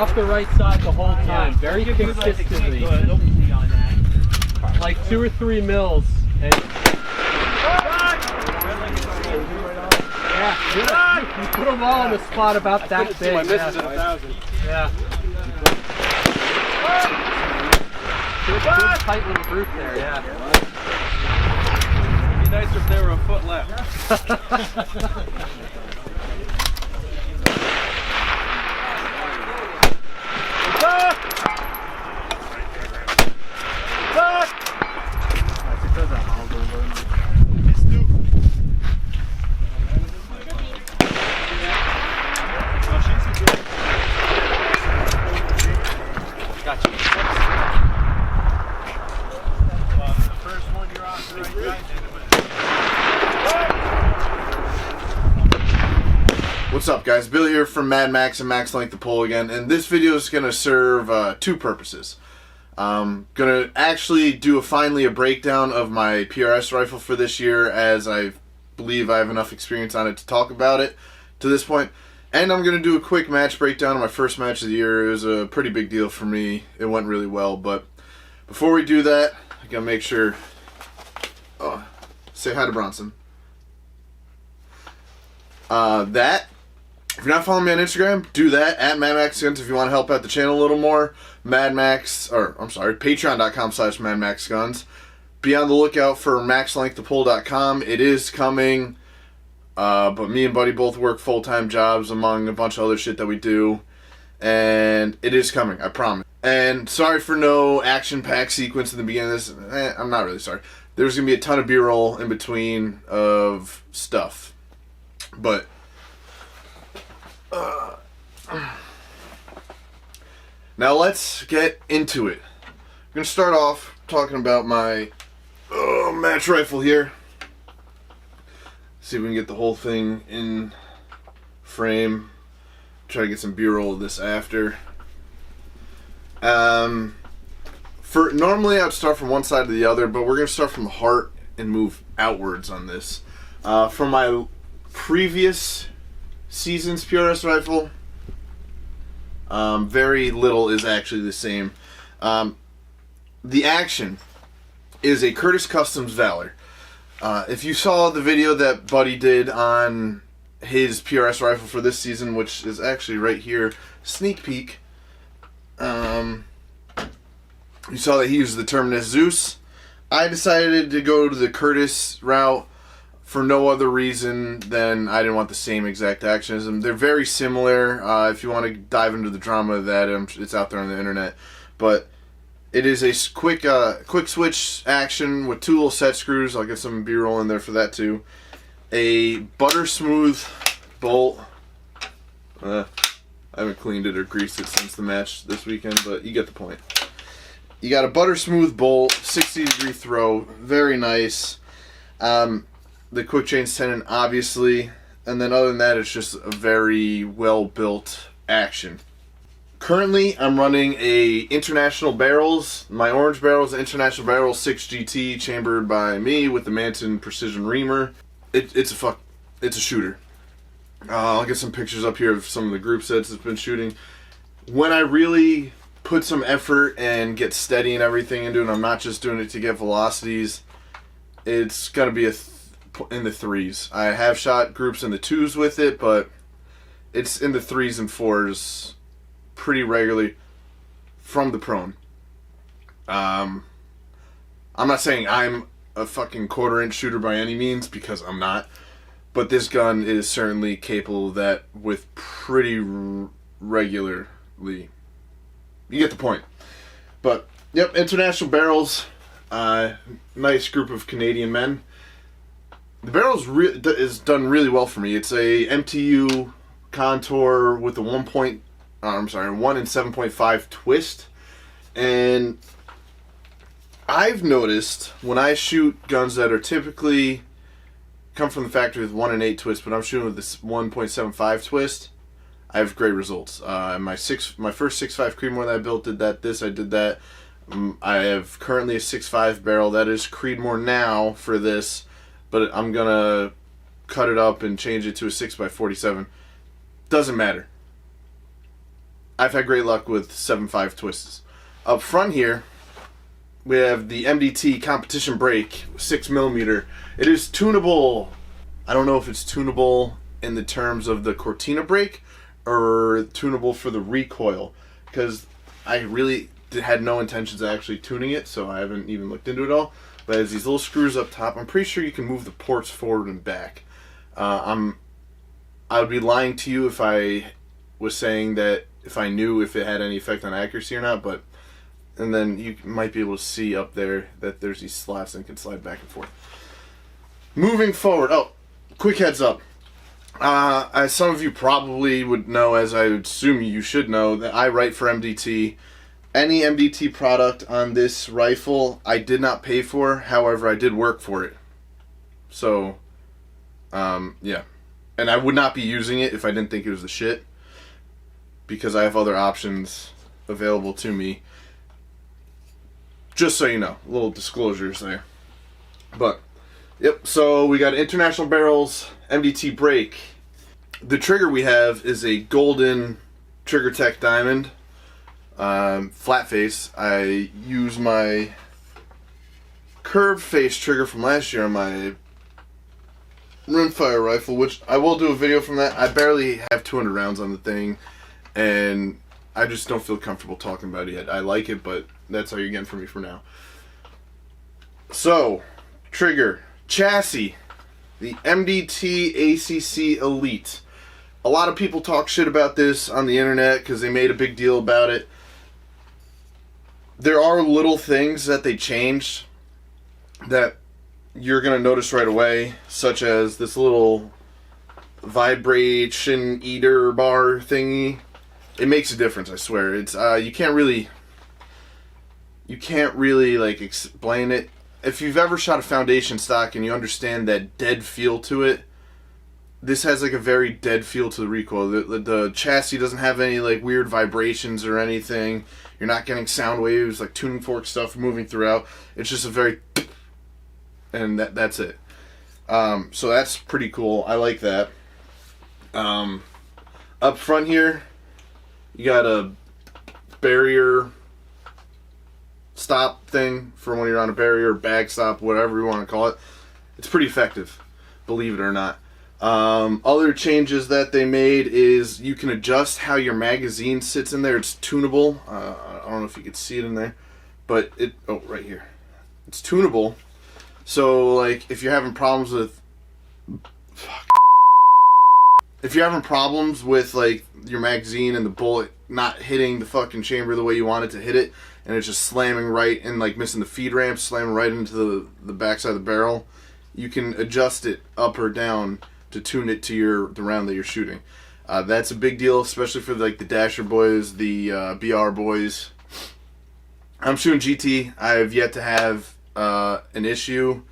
off the right side the whole time, very consistently. Like 2 or 3 mils. And yeah, you put them all on the spot about that big. My misses at 1,000. Yeah. Good tight little group there, yeah. It'd be nicer if they were a foot left. What's up, guys? Billy here from Mad Max and Max Length the Pole again, and this video is going to serve 2 purposes. I'm going to actually do finally a breakdown of my PRS rifle for this year, as I believe I have enough experience on it to talk about it to this point. And I'm going to do a quick match breakdown of my first match of the year. It was a pretty big deal for me. It went really well, but before we do that, I got to make sure... say hi to Bronson. If you're not following me on Instagram, do that, at MadMaxGuns, if you want to help out the channel a little more. Patreon.com/MadMaxGuns. Be on the lookout for MaxLengthThePole.com. It is coming, but me and Buddy both work full-time jobs among a bunch of other shit that we do. And it is coming, I promise. And sorry for no action-packed sequence in the beginning of this. I'm not really sorry. There's going to be a ton of B-roll in between of stuff. But... now let's get into it. I'm going to start off talking about my match rifle here. See if we can get the whole thing in frame. Try to get some B-roll of this after. Normally I would start from one side to the other, but we're going to start from the heart and move outwards on this. From my previous season's PRS rifle, very little is actually the same. The action is a Curtis Customs Valor. If you saw the video that Buddy did on his PRS rifle for this season, which is actually right here, sneak peek, you saw that he used the Terminus Zeus. I decided to go to the Curtis route for no other reason than I didn't want the same exact action as them. They're very similar. If you want to dive into the drama of that, it's out there on the internet. But it is a quick switch action with 2 little set screws. I'll get some B-roll in there for that too. A butter smooth bolt. I haven't cleaned it or greased it since the match this weekend, but you get the point. You got a butter smooth bolt, 60-degree throw, very nice. The quick change tenon, obviously, and then other than that, it's just a very well-built action. Currently, I'm running a International Barrels. My orange barrel is an International Barrels 6GT, chambered by me with the Manton Precision Reamer. It's a shooter. I'll get some pictures up here of some of the group sets it's been shooting. When I really put some effort and get steady and everything into it, I'm not just doing it to get velocities, it's going to be in the 3s. I have shot groups in the 2s with it, but it's in the 3s and 4s pretty regularly from the prone. I'm not saying I'm a fucking quarter-inch shooter by any means, because I'm not, but this gun is certainly capable of that with pretty regularly. You get the point. But, yep, International Barrels, nice group of Canadian men. The barrel is done really well for me. It's a MTU contour with a 1 in 7.5 twist. And I've noticed when I shoot guns that are typically come from the factory with 1 in 8 twist, but I'm shooting with this 1.75 twist, I have great results. My first 6.5 Creedmoor that I built did that. I did that. I have currently a 6.5 barrel that is Creedmoor now for this, but I'm gonna cut it up and change it to a 6x47. Doesn't matter. I've had great luck with 7.5 twists. Up front here, we have the MDT competition brake, 6mm. It is tunable. I don't know if it's tunable in the terms of the Cortina brake or tunable for the recoil, because I really had no intentions of actually tuning it, so I haven't even looked into it all. But it has these little screws up top. I'm pretty sure you can move the ports forward and back. I would be lying to you if I was saying that if I knew if it had any effect on accuracy or not, but and then you might be able to see up there that there's these slots and can slide back and forth. Moving forward, oh, quick heads up. As some of you probably would know, as I would assume you should know, that I write for MDT. Any MDT product on this rifle I did not pay for, however I did work for it. So, yeah. And I would not be using it if I didn't think it was the shit, because I have other options available to me. Just so you know, little disclosures there. But, yep, so we got International Barrels, MDT brake. The trigger we have is a golden Trigger Tech Diamond, flat face. I use my curved face trigger from last year on my rimfire rifle, which I will do a video from that. I barely have 200 rounds on the thing, and I just don't feel comfortable talking about it yet. I like it, but that's how you're getting from me for now. So, trigger, chassis, the MDT ACC Elite. A lot of people talk shit about this on the internet because they made a big deal about it. There are little things that they changed that you're going to notice right away, such as this little vibration eater bar thingy. It makes a difference, I swear. It's you can't really like explain it. If you've ever shot a foundation stock and you understand that dead feel to it, this has like a very dead feel to the recoil. The chassis doesn't have any like weird vibrations or anything. You're not getting sound waves like tuning fork stuff moving throughout. It's just a very, and that's it. So that's pretty cool. I like that. Up front here, you got a barrier stop thing for when you're on a barrier, bag stop, whatever you want to call it. It's pretty effective, believe it or not. Other changes that they made is you can adjust how your magazine sits in there. It's tunable. I don't know if you can see it in there, but right here. It's tunable. So like if you're having problems with like your magazine and the bullet not hitting the fucking chamber the way you want it to hit it, and it's just slamming right and like missing the feed ramp, slamming right into the backside of the barrel, you can adjust it up or down to tune it to the round that you're shooting. That's a big deal, especially for like the Dasher boys, the BR boys. I'm shooting GT. I have yet to have an issue.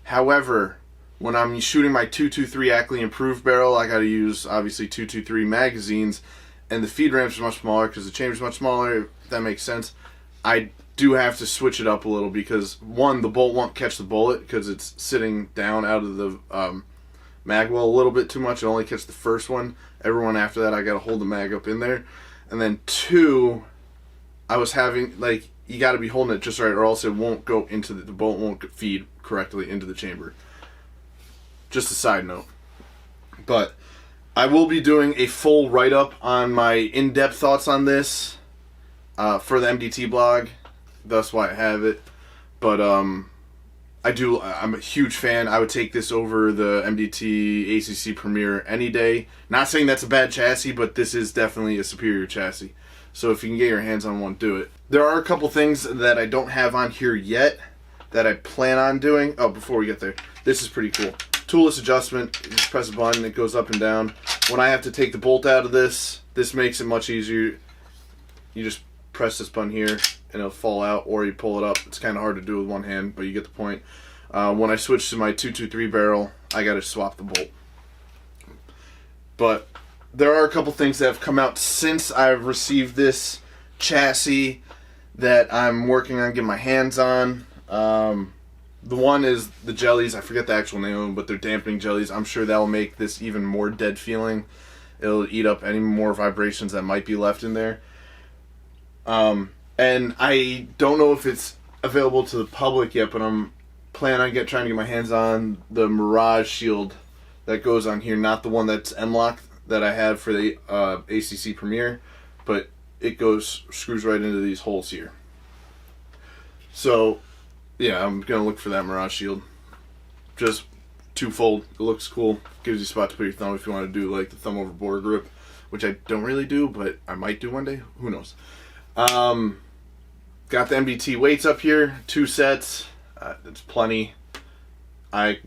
However, when I'm shooting my 223 Ackley Improved barrel, I got to use obviously 223 magazines, and the feed ramp's much smaller because the chamber's much smaller. If that makes sense. I do have to switch it up a little because one, the bolt won't catch the bullet because it's sitting down out of the mag well a little bit too much. It only catch the first one. Everyone after that, I got to hold the mag up in there. And then two, I was having like you got to be holding it just right, or else it won't go into the bolt won't feed correctly into the chamber. Just a side note. But I will be doing a full write-up on my in-depth thoughts on this for the MDT blog. That's why I have it. But I'm a huge fan. I would take this over the MDT ACC Premier any day. Not saying that's a bad chassis, but this is definitely a superior chassis. So if you can get your hands on one, do it. There are a couple things that I don't have on here yet that I plan on doing. Oh, before we get there, this is pretty cool. Toolless adjustment. You just press a button, it goes up and down. When I have to take the bolt out of this makes it much easier. You just press this button here and it'll fall out, or you pull it up. It's kind of hard to do with one hand, but you get the point. When I switch to my 223 barrel, I got to swap the bolt. But there are a couple things that have come out since I've received this chassis that I'm working on getting my hands on. The one is the jellies. I forget the actual name of them, but they're dampening jellies. I'm sure that'll make this even more dead feeling. It'll eat up any more vibrations that might be left in there. And I don't know if it's available to the public yet, but I'm planning on trying to get my hands on the Mirage Shield that goes on here, not the one that's M-lock that I have for the ACC Premier, but it screws right into these holes here. So, yeah, I'm gonna look for that Mirage Shield. Just twofold. It looks cool. Gives you a spot to put your thumb if you want to do like the thumb over board grip, which I don't really do, but I might do one day. Who knows? Got the MDT weights up here, 2 sets. It's plenty. I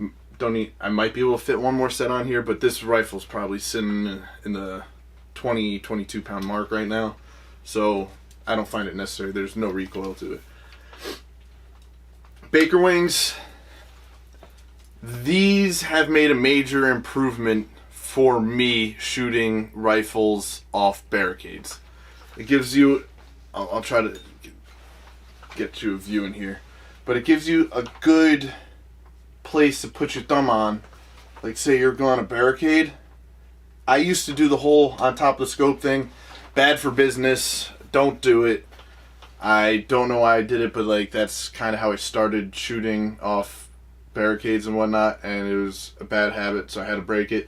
might be able to fit one more set on here, but this rifle's probably sitting in the 22 pound mark right now, so I don't find it necessary. There's no recoil to it. Baker wings. These have made a major improvement for me shooting rifles off barricades. It gives you, I'll try to get you a view in here, but it gives you a good place to put your thumb on. Like say you're going on a barricade. I used to do the hole on top of the scope thing. Bad for business. Don't do it. I don't know why I did it, but like that's kind of how I started shooting off barricades and whatnot, and it was a bad habit, so I had to break it.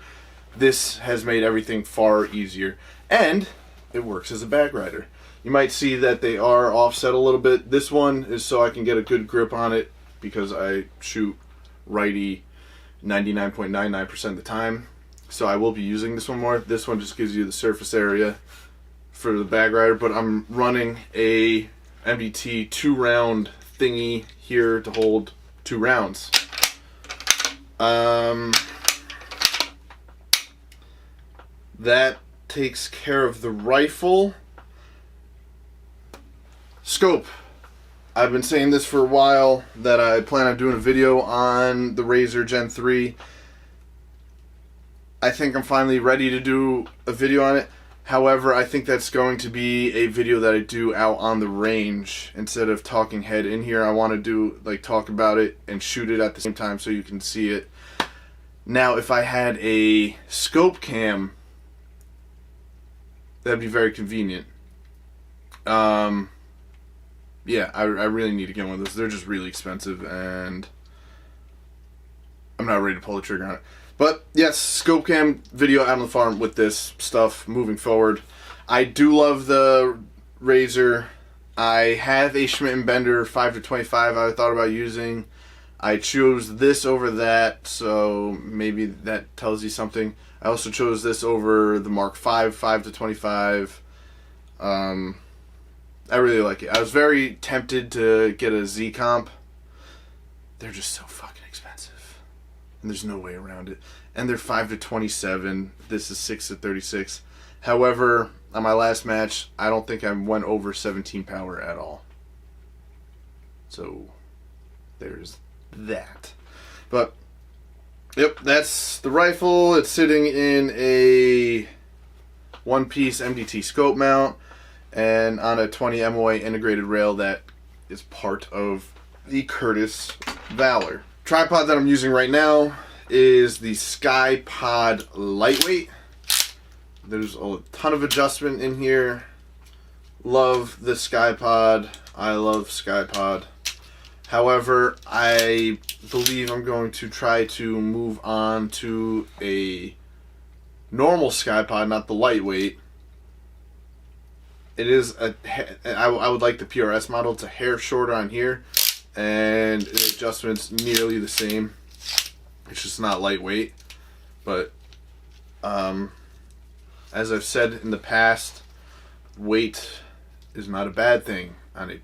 This has made everything far easier, and it works as a bag rider. You might see that they are offset a little bit. This one is so I can get a good grip on it because I shoot righty 99.99% of the time, so I will be using this one more. This one just gives you the surface area for the bag rider, but I'm running a MDT 2-round thingy here to hold 2 rounds. That takes care of the rifle. Scope. I've been saying this for a while that I plan on doing a video on the Razor Gen 3. I think I'm finally ready to do a video on it. However, I think that's going to be a video that I do out on the range instead of talking head in here. I want to do like talk about it and shoot it at the same time so you can see it. Now, if I had a scope cam, that'd be very convenient. Yeah, I really need to get one of those. They're just really expensive, and I'm not ready to pull the trigger on it. But yes, scope cam video out on the farm with this stuff moving forward. I do love the Razor. I have a Schmidt & Bender 5-25 I thought about using. I chose this over that, so maybe that tells you something. I also chose this over the Mark V 5-25. I really like it. I was very tempted to get a Z comp. They're just so fucking expensive, and there's no way around it. And they're 5-27. This is 6-36. However, on my last match, I don't think I went over 17 power at all. So there's that. But yep, that's the rifle. It's sitting in a one-piece MDT scope mount and on a 20 MOA integrated rail that is part of the Curtis Valor. Tripod that I'm using right now is the Skypod Lightweight. There's a ton of adjustment in here. Love the Skypod. I love Skypod. However, I believe I'm going to try to move on to a normal Skypod, not the lightweight. It is I would like the PRS model. It's a hair shorter on here, and the adjustment's nearly the same. It's just not lightweight. But as I've said in the past, weight is not a bad thing on a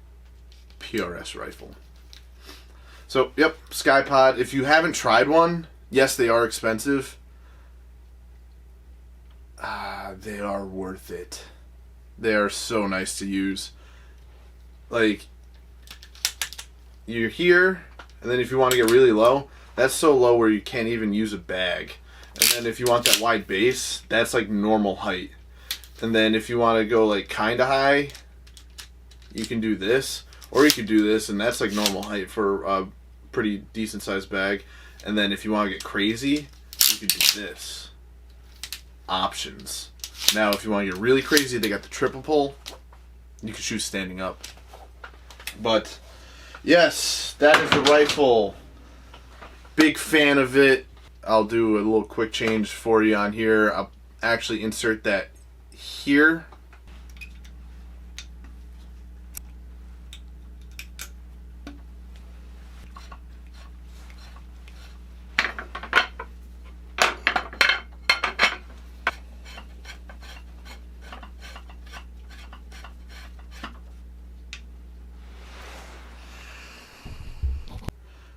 PRS rifle. So, yep, Skypod. If you haven't tried one, yes, they are expensive. They are worth it. They are so nice to use. Like, you're here, and then if you want to get really low, that's so low where you can't even use a bag. And then if you want that wide base, that's like normal height. And then if you want to go like kind of high, you can do this. Or you could do this, and that's like normal height for a pretty decent sized bag. And then if you want to get crazy, you could do this. Options. Now if you want to get really crazy, they got the triple pull. you can shoot standing up. But yes, that is the rifle. Big fan of it. I'll do a little quick change for you on here. I'll actually insert that here.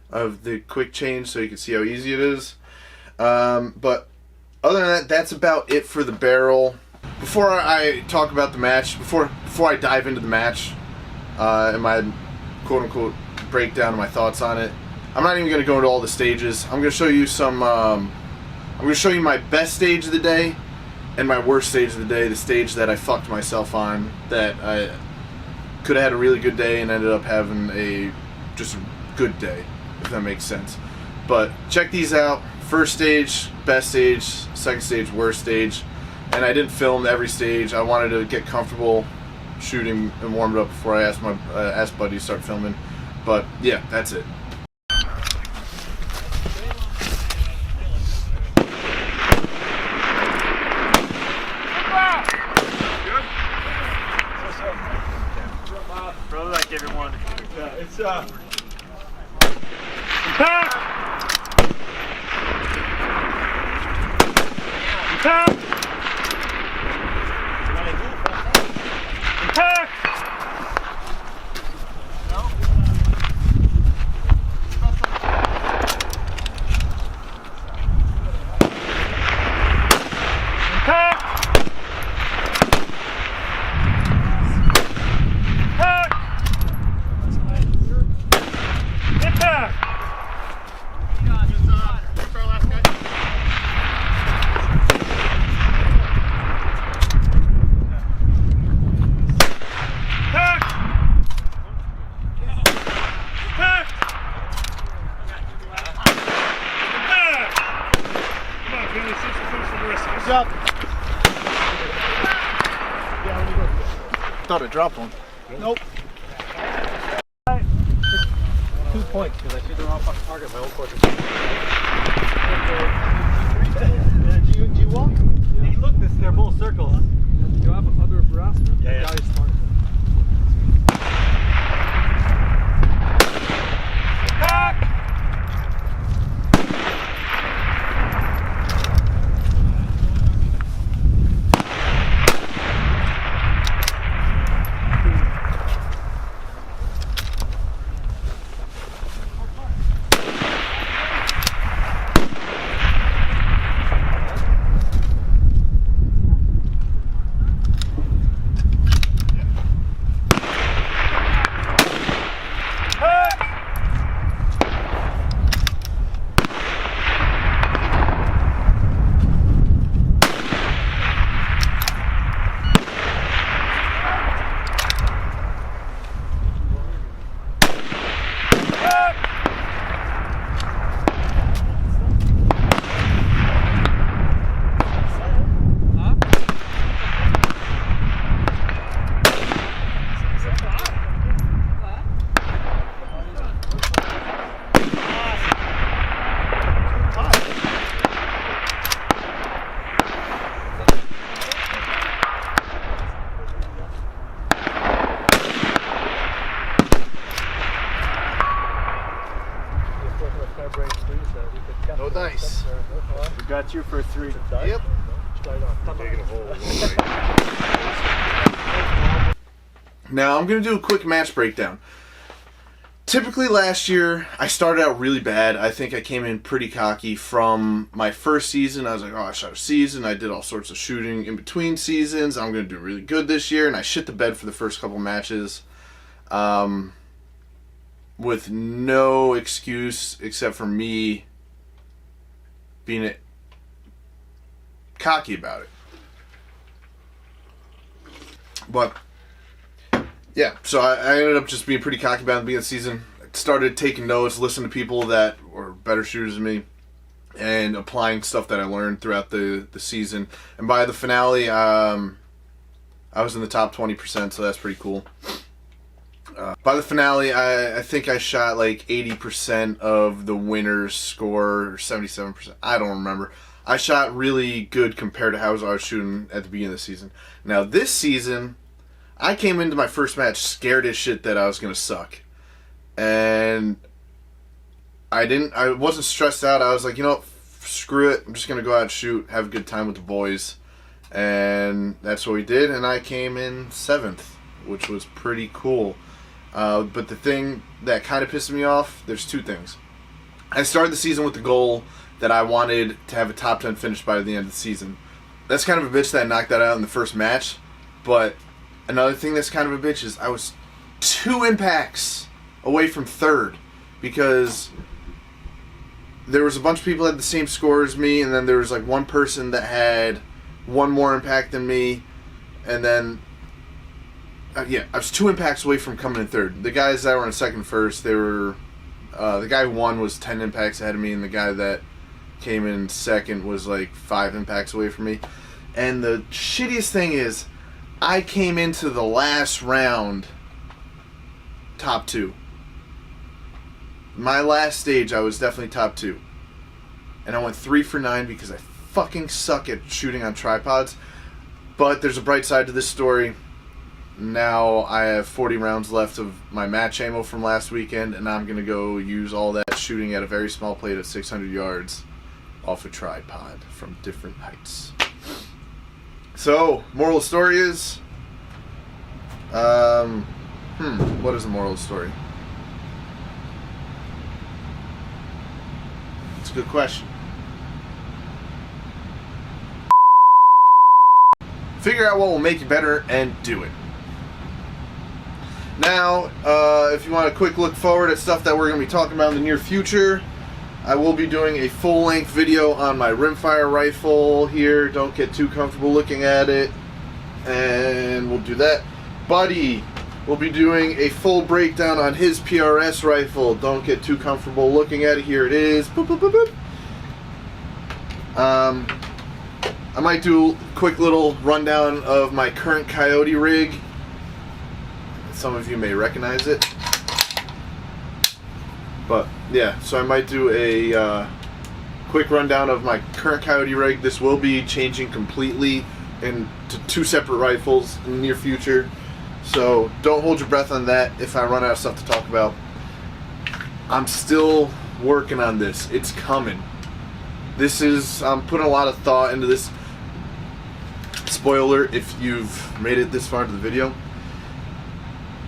Of the quick change so you can see how easy it is. But other than that, that's about it for the barrel. Before I talk about the match, before I dive into the match and my quote-unquote breakdown of my thoughts on it, I'm not even going to go into all the stages. I'm going to show you some I'm going to show you my best stage of the day and my worst stage of the day, the stage that I fucked myself on, that I could have had a really good day and ended up having a just a good day, if that makes sense. But check these out. First stage, best stage. Second stage, worst stage. And I didn't film every stage. I wanted to get comfortable shooting and warmed up before I asked Buddy to start filming. But yeah, that's it. Brother, I gave you one. Yeah, it's Thought I dropped one. nope. 2 points because I shoot the wrong fucking target. My old course. Do you walk? Hey, look, they're both circles. You have other harassment. Yeah, yeah. Guys start. No dice. We got you for 3. Yep. Now I'm going to do a quick match breakdown. Typically last year, I started out really bad. I think I came in pretty cocky from my first season. I was like, oh, I shot a season. I did all sorts of shooting in between seasons. I'm going to do really good this year. And I shit the bed for the first couple matches. With no excuse except for me being cocky about it. But yeah, so I ended up just being pretty cocky about the beginning of the season. I started taking notes, listening to people that were better shooters than me, and applying stuff that I learned throughout the season. And by the finale, I I was in the top 20%, so that's pretty cool. By the finale, I think I shot like 80% of the winner's score, or 77%. I don't remember. I shot really good compared to how I was shooting at the beginning of the season. Now, this season, I came into my first match scared as shit that I was going to suck. And I wasn't stressed out. I was like, you know what, screw it. I'm just going to go out and shoot, have a good time with the boys. And that's what we did, and I came in 7th, which was pretty cool. But the thing that kind of pissed me off, there's two things. I started the season with the goal that I wanted to have a top 10 finish by the end of the season. That's kind of a bitch that I knocked that out in the first match. But another thing that's kind of a bitch is I was 2 impacts away from 3rd, because there was a bunch of people that had the same score as me, and then there was like one person that had 1 more impact than me, and then yeah, I was 2 impacts away from coming in 3rd. The guys that were in 2nd, 1st, they were the guy who won was 10 impacts ahead of me, and the guy that came in 2nd was like 5 impacts away from me. And the shittiest thing is, I came into the last round top 2. My last stage, I was definitely top 2, and I went 3 for 9 because I fucking suck at shooting on tripods. But there's a bright side to this story. Now I have 40 rounds left of my match ammo from last weekend, and I'm going to go use all that shooting at a very small plate at 600 yards off a tripod from different heights. So, moral of the story is, what is the moral of the story? It's a good question. Figure out what will make you better and do it. Now, if you want a quick look forward at stuff that we're going to be talking about in the near future, I will be doing a full-length video on my rimfire rifle here. Don't get too comfortable looking at it, and we'll do that. Buddy will be doing a full breakdown on his PRS rifle. Don't get too comfortable looking at it. Here it is. Boop, boop, boop, boop. I might do a quick little rundown of my current Coyote rig. Some of you may recognize it. But yeah, so I might do a quick rundown of my current Coyote rig. This will be changing completely into 2 separate rifles in the near future. So don't hold your breath on that if I run out of stuff to talk about. I'm still working on this. It's coming. I'm putting a lot of thought into this. Spoiler if you've made it this far into the video.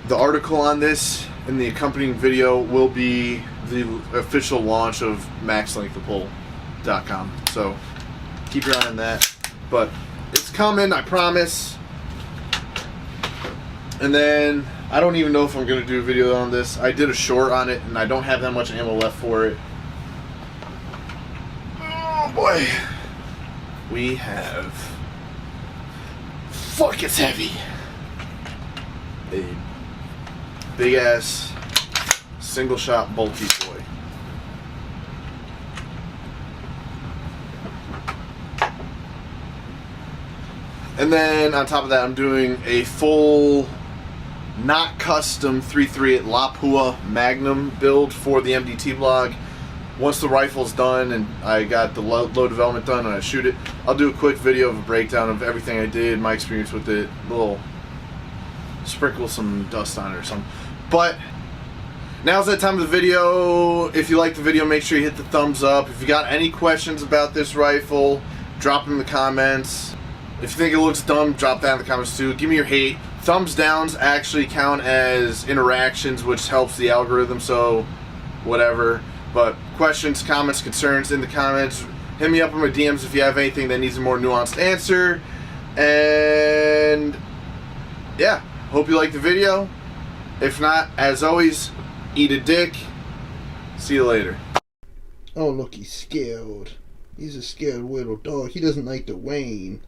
The article on this and the accompanying video will be the official launch of maxlengthofpole.com. So keep your eye on that. But it's coming, I promise. And then I don't even know if I'm going to do a video on this. I did a short on it, and I don't have that much ammo left for it. Oh boy. We have... Fuck, it's heavy. A big ass single shot bulky boy. And then on top of that, I'm doing a full, not custom 338 Lapua Magnum build for the MDT blog. Once the rifle's done and I got the low development done and I shoot it, I'll do a quick video of a breakdown of everything I did, my experience with it, a little sprinkle some dust on it or something. But now's that time of the video. If you like the video, make sure you hit the thumbs up. If you got any questions about this rifle, drop them in the comments. If you think it looks dumb, drop that in the comments too. Give me your hate. Thumbs downs actually count as interactions, which helps the algorithm, so whatever. But questions, comments, concerns in the comments. Hit me up on my DMs if you have anything that needs a more nuanced answer. And yeah, hope you liked the video. If not, as always, eat a dick. See you later. Oh, look, he's scared. He's a scared little dog. He doesn't like to wane.